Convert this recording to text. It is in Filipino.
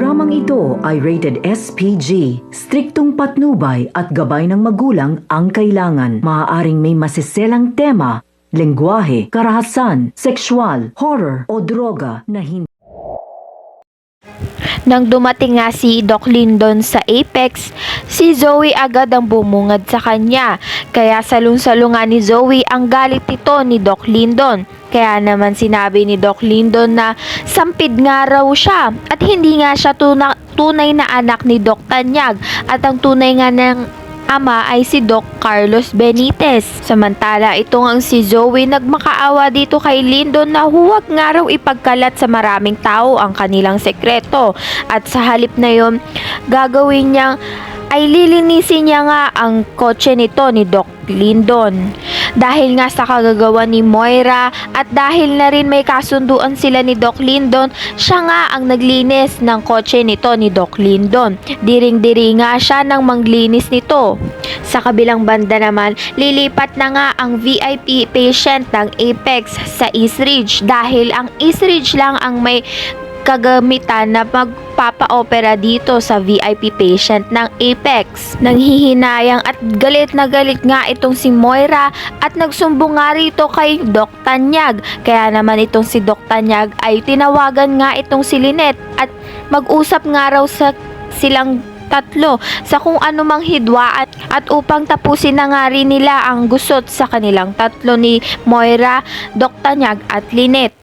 Programang ito ay rated SPG. Striktong patnubay at gabay ng magulang ang kailangan. Maaaring may masiselang tema, lengguwahe, karahasan, sexual, horror o droga na hindi. Nang dumating nga si Doc Lyndon sa Apex, si Zoe agad ang bumungad sa kanya. Kaya salung-salo nga ni Zoe ang galit nito ni Doc Lyndon. Kaya naman sinabi ni Doc Lyndon na sampid nga raw siya at hindi nga siya tunay na anak ni Doc Tanyag at ang tunay nga ng ama ay si Doc Carlos Benitez. Samantala itong ang si Zoe nagmakaawa dito kay Lyndon na huwag nga raw ipagkalat sa maraming tao ang kanilang sekreto at sa halip na yon gagawin niyang ay lilinisin niya nga ang kotse nito ni Doc Lyndon. Dahil nga sa kagagawa ni Moira at dahil na rin may kasunduan sila ni Doc Lyndon, siya nga ang naglinis ng kotse nito ni Doc Lyndon. Diring-diri nga siya ng manglinis nito. Sa kabilang banda naman, lilipat na nga ang VIP patient ng Apex sa East Ridge dahil ang East Ridge lang ang may kagamitan na magpapa-opera dito sa VIP patient ng Apex. Nanghihinayang at galit na galit nga itong si Moira at nagsumbong nga rito kay Doc Tanyag. Kaya naman itong si Doc Tanyag ay tinawagan nga itong si Lynette at mag-usap nga raw sa silang tatlo sa kung anumang hidwaan at upang tapusin na nga rin nila ang gusot sa kanilang tatlo ni Moira, Doc Tanyag at Lynette.